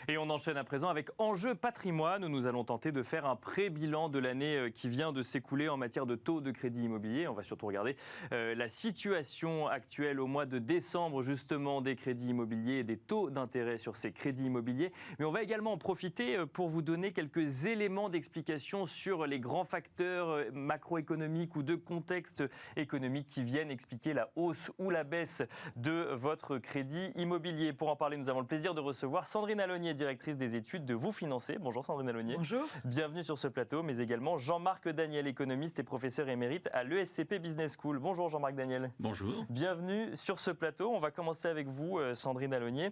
Et on enchaîne à présent avec Enjeu patrimoine, où nous allons tenter de faire un pré-bilan de l'année qui vient de s'écouler en matière de taux de crédit immobilier. On va surtout regarder la situation actuelle au mois de décembre, justement, des crédits immobiliers et des taux d'intérêt sur ces crédits immobiliers. Mais on va également en profiter pour vous donner quelques éléments d'explication sur les grands facteurs macroéconomiques ou de contexte économique qui viennent expliquer la hausse ou la baisse de votre crédit immobilier. Pour en parler, nous avons le plaisir de recevoir Sandrine Alonier, directrice des études de Vous Financer. Bonjour Sandrine Alonier. Bonjour. Bienvenue sur ce plateau, mais également Jean-Marc Daniel, économiste et professeur émérite à l'ESCP Business School. Bonjour Jean-Marc Daniel. Bonjour. Bienvenue sur ce plateau. On va commencer avec vous, Sandrine Alonier.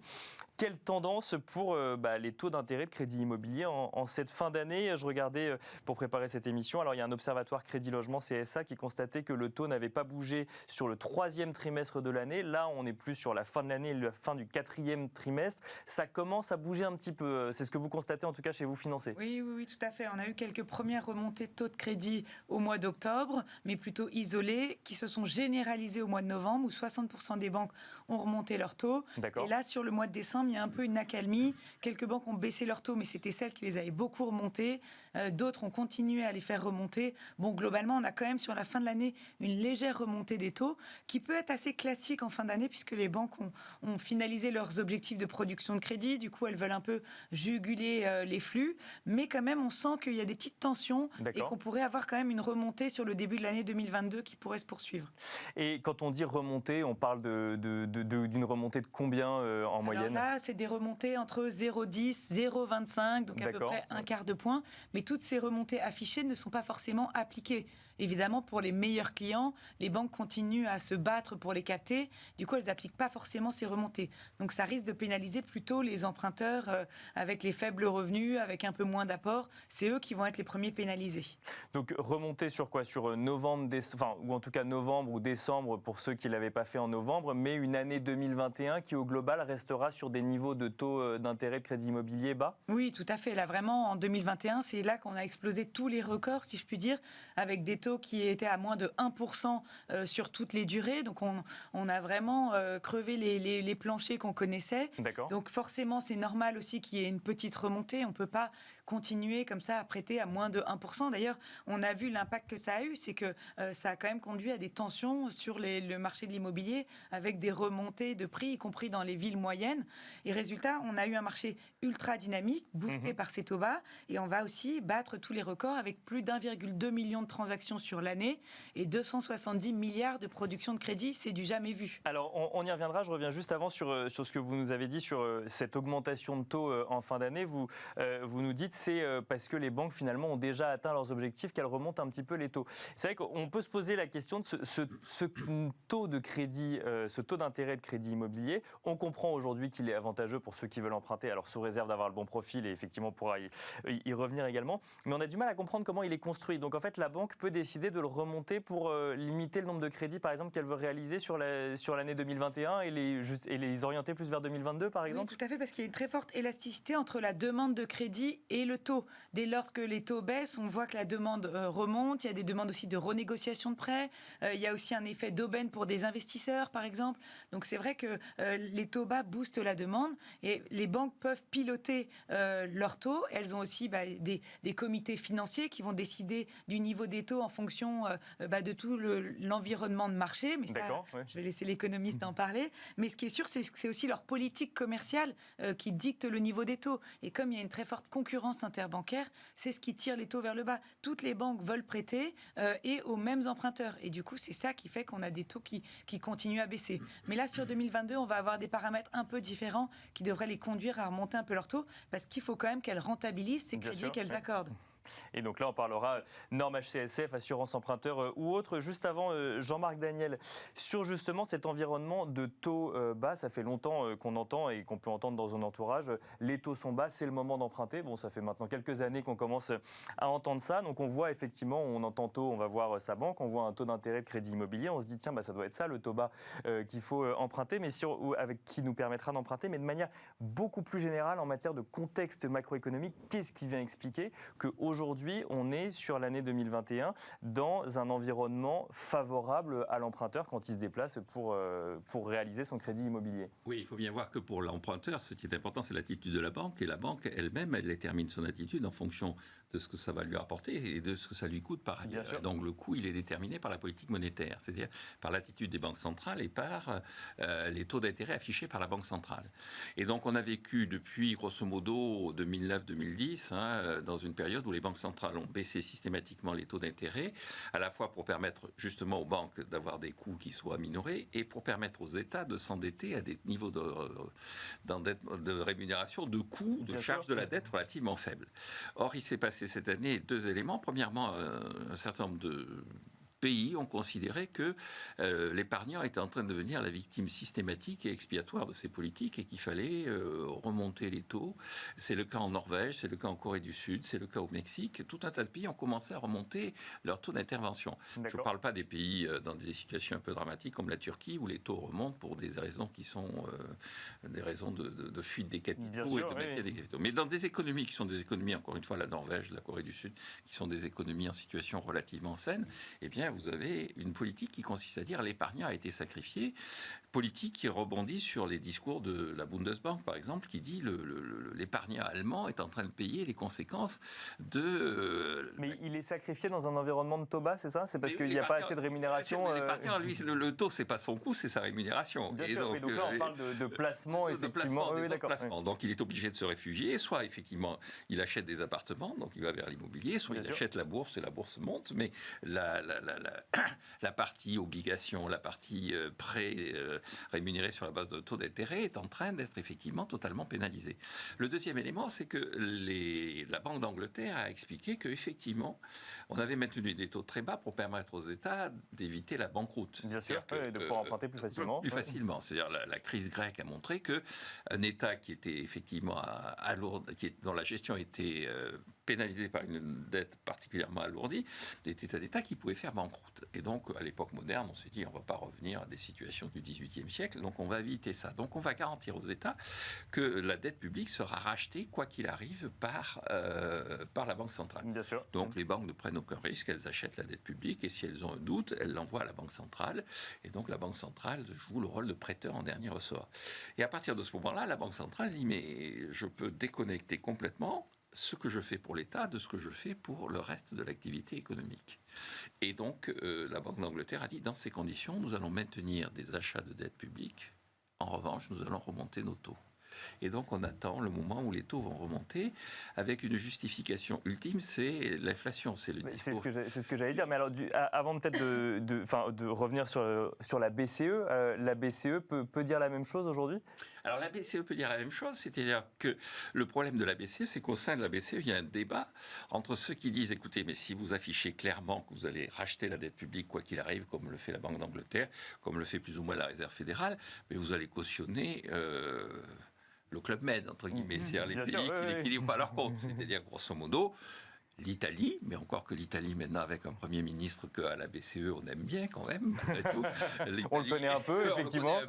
Quelle tendance pour les taux d'intérêt de crédit immobilier en cette fin d'année? Je regardais pour préparer cette émission. Alors il y a un observatoire Crédit Logement CSA qui constatait que le taux n'avait pas bougé sur le troisième trimestre de l'année. Là, on est plus sur la fin de l'année et la fin du quatrième trimestre. Ça commence à bouger un petit peu. C'est ce que vous constatez en tout cas chez Vous Financer. Oui, tout à fait. On a eu quelques premières remontées de taux de crédit au mois d'octobre, mais plutôt isolées, qui se sont généralisées au mois de novembre, où 60% des banques ont remonté leurs taux. D'accord. Et là, sur le mois de décembre, il y a un peu une accalmie. Quelques banques ont baissé leurs taux, mais c'était celles qui les avaient beaucoup remontés. D'autres ont continué à les faire remonter. Bon, globalement, on a quand même sur la fin de l'année une légère remontée des taux, qui peut être assez classique en fin d'année, puisque les banques ont finalisé leurs objectifs de production de crédit. Du coup, elles veulent un peu juguler les flux. Mais quand même, on sent qu'il y a des petites tensions et qu'on pourrait avoir quand même une remontée sur le début de l'année 2022 qui pourrait se poursuivre. Et quand on dit remontée, on parle d'une remontée de combien en moyenne? Là, c'est des remontées entre 0,10, 0,25, donc à peu près un quart de point. Mais toutes ces remontées affichées ne sont pas forcément appliquées. Évidemment, pour les meilleurs clients, les banques continuent à se battre pour les capter. Du coup, elles n'appliquent pas forcément ces remontées. Donc, ça risque de pénaliser plutôt les emprunteurs avec les faibles revenus, avec un peu moins d'apport. C'est eux qui vont être les premiers pénalisés. Donc, remontée sur quoi? Sur novembre, ou en tout cas novembre ou décembre pour ceux qui ne l'avaient pas fait en novembre, mais une année 2021 qui, au global, restera sur des niveaux de taux d'intérêt de crédit immobilier bas? Oui, tout à fait. Là, vraiment, en 2021, c'est là qu'on a explosé tous les records, si je puis dire, avec des taux qui étaient à moins de 1% sur toutes les durées. Donc, on a vraiment crevé les planchers qu'on connaissait. D'accord. Donc, forcément, c'est normal aussi qu'il y ait une petite remontée. On ne peut pas continuer comme ça à prêter à moins de 1%. D'ailleurs, on a vu l'impact que ça a eu. C'est que ça a quand même conduit à des tensions sur le marché de l'immobilier avec des remontées de prix, y compris dans les villes moyennes. Et résultat, on a eu un marché ultra dynamique, boosté par ces taux bas. Et on va aussi battre tous les records avec plus d'1,2 million de transactions sur l'année et 270 milliards de production de crédit. C'est du jamais vu. Alors, on y reviendra. Je reviens juste avant sur ce que vous nous avez dit sur cette augmentation de taux en fin d'année. Vous nous dites c'est parce que les banques, finalement, ont déjà atteint leurs objectifs qu'elles remontent un petit peu les taux. C'est vrai qu'on peut se poser la question de ce taux de crédit, ce taux d'intérêt de crédit immobilier. On comprend aujourd'hui qu'il est avantageux pour ceux qui veulent emprunter, alors sous réserve d'avoir le bon profil et effectivement on pourra y revenir également. Mais on a du mal à comprendre comment il est construit. Donc en fait, la banque peut décider de le remonter pour limiter le nombre de crédits, par exemple, qu'elle veut réaliser sur l'année 2021 et les orienter plus vers 2022, par exemple? Oui, tout à fait, parce qu'il y a une très forte élasticité entre la demande de crédit et le taux. Dès lors que les taux baissent, on voit que la demande remonte. Il y a des demandes aussi de renégociation de prêts. Il y a aussi un effet d'aubaine pour des investisseurs, par exemple. Donc c'est vrai que les taux bas boostent la demande et les banques peuvent piloter leurs taux. Elles ont aussi des comités financiers qui vont décider du niveau des taux en fonction de tout l'environnement de marché. Mais ça, je vais laisser l'économiste en parler. Mais ce qui est sûr, c'est que c'est aussi leur politique commerciale qui dicte le niveau des taux. Et comme il y a une très forte concurrence interbancaire, c'est ce qui tire les taux vers le bas. Toutes les banques veulent prêter et aux mêmes emprunteurs. Et du coup, c'est ça qui fait qu'on a des taux qui continuent à baisser. Mais là, sur 2022, on va avoir des paramètres un peu différents qui devraient les conduire à remonter un peu leurs taux parce qu'il faut quand même qu'elles rentabilisent ces crédits qu'elles accordent. Et donc là, on parlera normes HCSF, assurance emprunteur ou autre. Juste avant, Jean-Marc Daniel, sur justement cet environnement de taux bas, ça fait longtemps qu'on entend et qu'on peut entendre dans son entourage, les taux sont bas, c'est le moment d'emprunter. Bon, ça fait maintenant quelques années qu'on commence à entendre ça. Donc on voit effectivement, on entend taux, on va voir sa banque, on voit un taux d'intérêt de crédit immobilier, on se dit tiens, ça doit être ça le taux bas qu'il faut emprunter, mais avec qui nous permettra d'emprunter, mais de manière beaucoup plus générale en matière de contexte macroéconomique. Qu'est-ce qui vient expliquer qu'aujourd'hui, aujourd'hui, on est sur l'année 2021 dans un environnement favorable à l'emprunteur quand il se déplace pour réaliser son crédit immobilier. Oui, il faut bien voir que pour l'emprunteur, ce qui est important, c'est l'attitude de la banque. Et la banque elle-même, elle détermine son attitude en fonction de ce que ça va lui rapporter et de ce que ça lui coûte par ailleurs. Donc le coût, il est déterminé par la politique monétaire, c'est-à-dire par l'attitude des banques centrales et par les taux d'intérêt affichés par la Banque centrale. Et donc on a vécu depuis, grosso modo, 2009-2010, dans une période où les banques centrales ont baissé systématiquement les taux d'intérêt, à la fois pour permettre justement aux banques d'avoir des coûts qui soient minorés et pour permettre aux États de s'endetter à des niveaux de rémunération, de coûts, de charges de la dette relativement faibles. Or, il s'est passé cette année 2 éléments. Premièrement, un certain nombre de pays ont considéré que l'épargnant était en train de devenir la victime systématique et expiatoire de ces politiques et qu'il fallait remonter les taux. C'est le cas en Norvège, c'est le cas en Corée du Sud, c'est le cas au Mexique. Tout un tas de pays ont commencé à remonter leur taux d'intervention. Je ne parle pas des pays dans des situations un peu dramatiques comme la Turquie où les taux remontent pour des raisons qui sont des raisons de fuite des capitaux et de maintien des capitaux. Mais dans des économies qui sont des économies, encore une fois, la Norvège, la Corée du Sud, qui sont des économies en situation relativement saine, eh bien, vous avez une politique qui consiste à dire l'épargnant a été sacrifié, politique qui rebondit sur les discours de la Bundesbank, par exemple, qui dit l'épargnant allemand est en train de payer les conséquences de... Mais il est sacrifié dans un environnement de taux bas, c'est ça? C'est parce qu'il n'y a pas assez de rémunération L'épargnant, lui, le taux, c'est pas son coût, c'est sa rémunération. Bien sûr, donc là, on parle de placement, effectivement. Placement. Donc, il est obligé de se réfugier. Soit, effectivement, il achète des appartements, donc il va vers l'immobilier, soit il achète la bourse et la bourse monte, mais la partie obligation, la partie prêt rémunéré sur la base de taux d'intérêt est en train d'être effectivement totalement pénalisée. Le deuxième élément, c'est que la Banque d'Angleterre a expliqué qu'effectivement, on avait maintenu des taux très bas pour permettre aux États d'éviter la banqueroute. Bien sûr, de pouvoir emprunter plus facilement. Plus facilement. C'est-à-dire la crise grecque a montré qu'un État qui était effectivement dont la gestion était pénalisé par une dette particulièrement alourdie, était un État qui pouvait faire banqueroute. Et donc, à l'époque moderne, on s'est dit, on ne va pas revenir à des situations du XVIIIe siècle, donc on va éviter ça. Donc, on va garantir aux États que la dette publique sera rachetée, quoi qu'il arrive, par la Banque centrale. Bien sûr. Donc, les banques ne prennent aucun risque, elles achètent la dette publique, et si elles ont un doute, elles l'envoient à la Banque centrale. Et donc, la Banque centrale joue le rôle de prêteur en dernier ressort. Et à partir de ce moment-là, la Banque centrale dit, mais je peux déconnecter complètement ce que je fais pour l'État de ce que je fais pour le reste de l'activité économique. Et donc, la Banque d'Angleterre a dit, dans ces conditions, nous allons maintenir des achats de dette publique. En revanche, nous allons remonter nos taux. Et donc, on attend le moment où les taux vont remonter avec une justification ultime, c'est l'inflation, c'est le discours. C'est ce que j'allais dire. Mais alors, avant peut-être de revenir sur la BCE, la BCE peut dire la même chose aujourd'hui ? Alors la BCE peut dire la même chose, c'est-à-dire que le problème de la BCE, c'est qu'au sein de la BCE, il y a un débat entre ceux qui disent, écoutez, mais si vous affichez clairement que vous allez racheter la dette publique, quoi qu'il arrive, comme le fait la Banque d'Angleterre, comme le fait plus ou moins la Réserve fédérale, mais vous allez cautionner le Club Med, entre guillemets, c'est-à-dire les pays qui n'équilibrent pas leur compte, c'est-à-dire grosso modo l'Italie, mais encore que l'Italie maintenant avec un Premier ministre qu'à la BCE on aime bien quand même, malgré tout. On le connaît un peu, effectivement.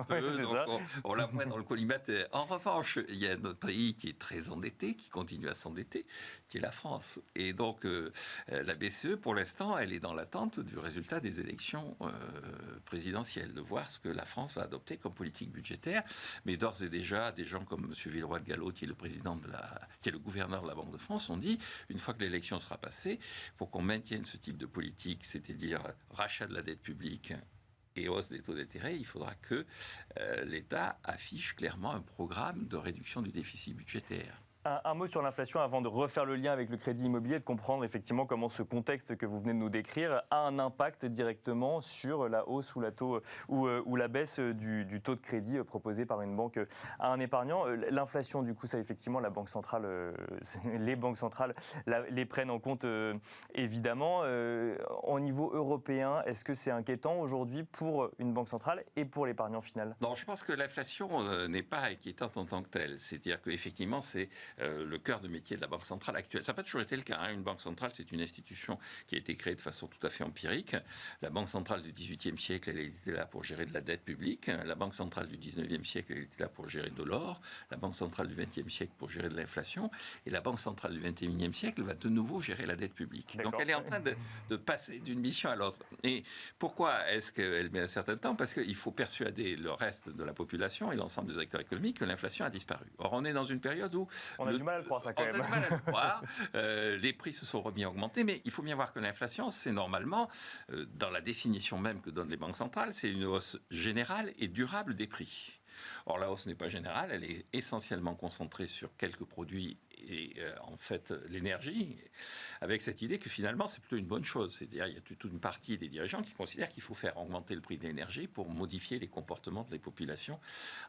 On l'a moins dans le collimateur. En revanche, il y a un autre pays qui est très endetté, qui continue à s'endetter, qui est la France. Et donc la BCE, pour l'instant, elle est dans l'attente du résultat des élections présidentielles, de voir ce que la France va adopter comme politique budgétaire. Mais d'ores et déjà, des gens comme M. Villeroy de Galhau, qui est le gouverneur de la Banque de France, ont dit, une fois que l'élection sera passée, pour qu'on maintienne ce type de politique, c'est-à-dire rachat de la dette publique et hausse des taux d'intérêt, il faudra que l'État affiche clairement un programme de réduction du déficit budgétaire. Un mot sur l'inflation avant de refaire le lien avec le crédit immobilier, de comprendre effectivement comment ce contexte que vous venez de nous décrire a un impact directement sur la hausse ou la baisse du taux de crédit proposé par une banque à un épargnant. L'inflation, du coup, ça effectivement, les banques centrales les prennent en compte évidemment. Au niveau européen, est-ce que c'est inquiétant aujourd'hui pour une banque centrale et pour l'épargnant final ? Non, je pense que l'inflation n'est pas inquiétante en tant que telle. C'est-à-dire qu'effectivement, c'est le cœur de métier de la Banque centrale actuelle. Ça n'a pas toujours été le cas. Une banque centrale, c'est une institution qui a été créée de façon tout à fait empirique. La Banque centrale du XVIIIe siècle, elle était là pour gérer de la dette publique. La Banque centrale du XIXe siècle, elle était là pour gérer de l'or. La Banque centrale du XXe siècle pour gérer de l'inflation. Et la Banque centrale du XXIe siècle va de nouveau gérer la dette publique. Donc elle est en train de passer d'une mission à l'autre. Et pourquoi est-ce qu'elle met un certain temps? Parce qu'il faut persuader le reste de la population et l'ensemble des acteurs économiques que l'inflation a disparu. Or, on est dans une période où... On a du mal à le croire, ça, quand même. On a du mal à le croire. Les prix se sont remis à augmenter, mais il faut bien voir que l'inflation, c'est normalement, dans la définition même que donnent les banques centrales, c'est une hausse générale et durable des prix. Or, la hausse n'est pas générale, elle est essentiellement concentrée sur quelques produits et en fait l'énergie, avec cette idée que finalement c'est plutôt une bonne chose. C'est-à-dire il y a toute une partie des dirigeants qui considèrent qu'il faut faire augmenter le prix de l'énergie pour modifier les comportements des populations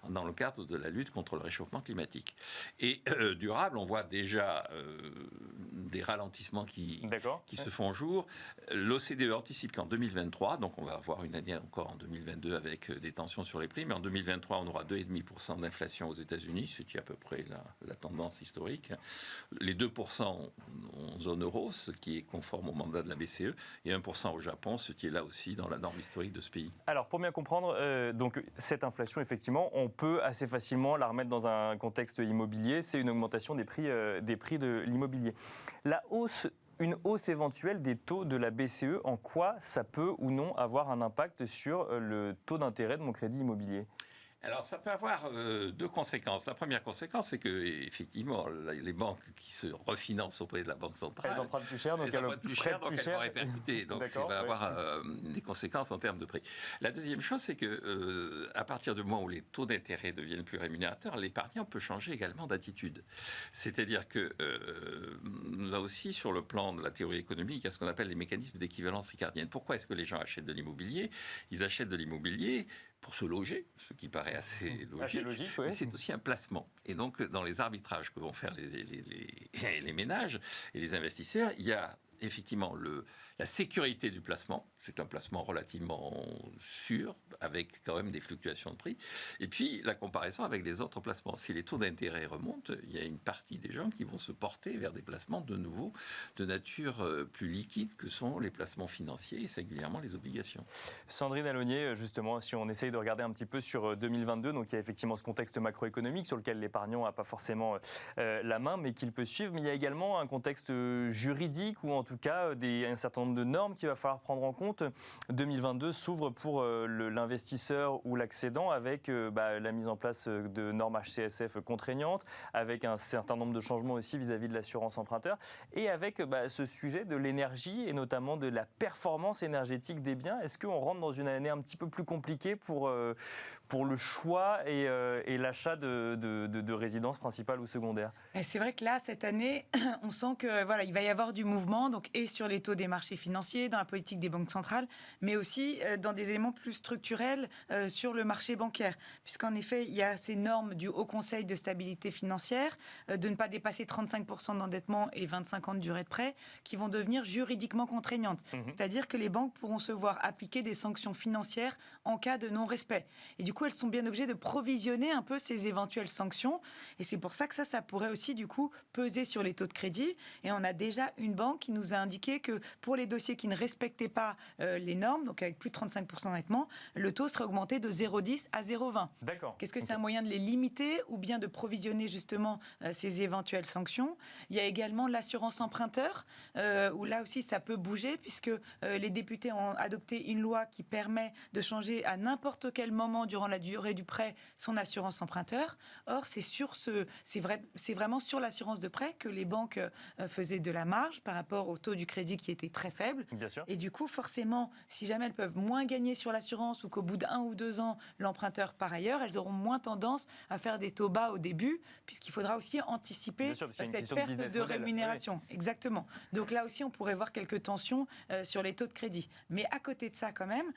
dans le cadre de la lutte contre le réchauffement climatique. Et durable, on voit déjà des ralentissements qui se font jour. L'OCDE anticipe qu'en 2023, donc on va avoir une année encore en 2022 avec des tensions sur les prix, mais en 2023 on aura 2,5% d'inflation aux États-Unis, ce qui est à peu près la tendance historique. Les 2% en zone euro, ce qui est conforme au mandat de la BCE, et 1% au Japon, ce qui est là aussi dans la norme historique de ce pays. Alors, pour bien comprendre, donc, cette inflation, effectivement, on peut assez facilement la remettre dans un contexte immobilier. C'est une augmentation des prix de l'immobilier. Une hausse éventuelle des taux de la BCE, en quoi ça peut ou non avoir un impact sur le taux d'intérêt de mon crédit immobilier ? Alors, ça peut avoir deux conséquences. La première conséquence, c'est que effectivement, les banques qui se refinancent auprès de la Banque centrale, elles empruntent plus cher, donc elles vont répercuter. Donc, ça va avoir des conséquences en termes de prix. La deuxième chose, c'est que à partir du moment où les taux d'intérêt deviennent plus rémunérateurs, l'épargnant peut changer également d'attitude. C'est-à-dire que là aussi, sur le plan de la théorie économique, il y a ce qu'on appelle les mécanismes d'équivalence ricardienne. Pourquoi est-ce que les gens achètent de l'immobilier? Ils achètent de l'immobilier pour se loger, ce qui paraît assez logique, oui. Mais c'est aussi un placement. Et donc, dans les arbitrages que vont faire les ménages et les investisseurs, il y a effectivement la sécurité du placement. C'est un placement relativement sûr, avec quand même des fluctuations de prix. Et puis, la comparaison avec les autres placements. Si les taux d'intérêt remontent, il y a une partie des gens qui vont se porter vers des placements de nouveau de nature plus liquide que sont les placements financiers et singulièrement les obligations. Sandrine Allonnier, justement, si on essaye de regarder un petit peu sur 2022, donc il y a effectivement ce contexte macroéconomique sur lequel l'épargnant n'a pas forcément la main, mais qu'il peut suivre. Mais il y a également un contexte juridique ou en tout cas un certain nombre de normes qu'il va falloir prendre en compte. 2022 s'ouvre pour l'investisseur ou l'accédant avec la mise en place de normes HCSF contraignantes, avec un certain nombre de changements aussi vis-à-vis de l'assurance emprunteur et avec ce sujet de l'énergie et notamment de la performance énergétique des biens. Est-ce qu'on rentre dans une année un petit peu plus compliquée pour le choix et l'achat de résidences principales ou secondaires? C'est vrai que là, cette année, on sent que il va y avoir du mouvement, donc et sur les taux des marchés financiers, dans la politique des banques centrales, mais aussi dans des éléments plus structurels sur le marché bancaire. Puisqu'en effet, il y a ces normes du Haut Conseil de stabilité financière de ne pas dépasser 35% d'endettement et 25 ans de durée de prêt qui vont devenir juridiquement contraignantes. C'est-à-dire que les banques pourront se voir appliquer des sanctions financières en cas de non-respect. Et du coup, elles sont bien obligées de provisionner un peu ces éventuelles sanctions. Et c'est pour ça que ça pourrait aussi, du coup, peser sur les taux de crédit. Et on a déjà une banque qui nous a indiqué que pour les dossiers qui ne respectaient pas les normes, donc avec plus de 35% d'endettement, le taux serait augmenté de 0,10 à 0,20. D'accord. Qu'est-ce que c'est un moyen de les limiter ou bien de provisionner justement ces éventuelles sanctions? Il y a également l'assurance emprunteur, où là aussi ça peut bouger puisque les députés ont adopté une loi qui permet de changer à n'importe quel moment durant la durée du prêt son assurance emprunteur. Or, c'est vraiment sur l'assurance de prêt que les banques faisaient de la marge par rapport au taux du crédit qui était très faible. Bien sûr. Et du coup, forcément, si jamais elles peuvent moins gagner sur l'assurance ou qu'au bout d'1 ou 2 ans, l'emprunteur par ailleurs, elles auront moins tendance à faire des taux bas au début, puisqu'il faudra aussi anticiper cette perte de rémunération. Oui. Exactement. Donc là aussi, on pourrait voir quelques tensions sur les taux de crédit. Mais à côté de ça, quand même,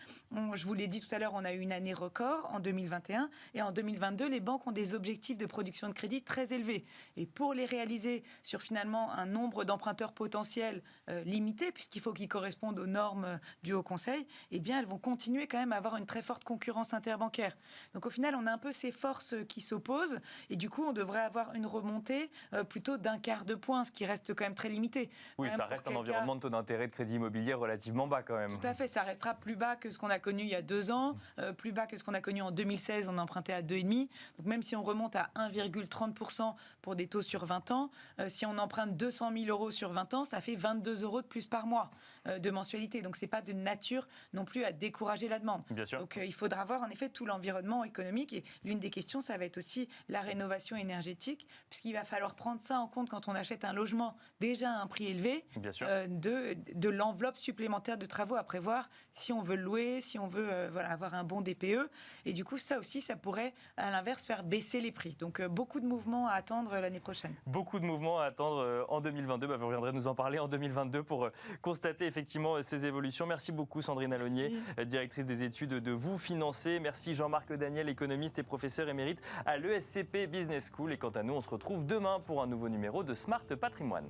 je vous l'ai dit tout à l'heure, on a eu une année record en 2021 et en 2022, les banques ont des objectifs de production de crédit très élevés. Et pour les réaliser sur finalement un nombre d'emprunteurs potentiels limitées, puisqu'il faut qu'ils correspondent aux normes du Haut Conseil, eh bien, elles vont continuer quand même à avoir une très forte concurrence interbancaire. Donc au final, on a un peu ces forces qui s'opposent, et du coup, on devrait avoir une remontée plutôt d'un quart de point, ce qui reste quand même très limité. Oui, ça reste un environnement de taux d'intérêt de crédit immobilier relativement bas quand même. Tout à fait, ça restera plus bas que ce qu'on a connu il y a 2 ans, plus bas que ce qu'on a connu en 2016, on empruntait à 2,5. Donc même si on remonte à 1,30% pour des taux sur 20 ans, si on emprunte 200 000 euros sur 20 ans, ça fait 22 euros de plus par mois de mensualité. Donc c'est pas de nature non plus à décourager la demande. Bien sûr. Donc il faudra voir en effet tout l'environnement économique, et l'une des questions, ça va être aussi la rénovation énergétique, puisqu'il va falloir prendre ça en compte quand on achète un logement déjà à un prix élevé, de l'enveloppe supplémentaire de travaux à prévoir si on veut le louer, si on veut avoir un bon DPE. Et du coup, ça aussi, ça pourrait à l'inverse faire baisser les prix. Donc beaucoup de mouvements à attendre l'année prochaine. Beaucoup de mouvements à attendre en 2022. Vous reviendrez nous en parler en 2022 pour constater effectivement ces évolutions. Merci beaucoup Sandrine Alonier, directrice des études de Vous Financer. Merci Jean-Marc Daniel, économiste et professeur émérite à l'ESCP Business School. Et quant à nous, on se retrouve demain pour un nouveau numéro de Smart Patrimoine.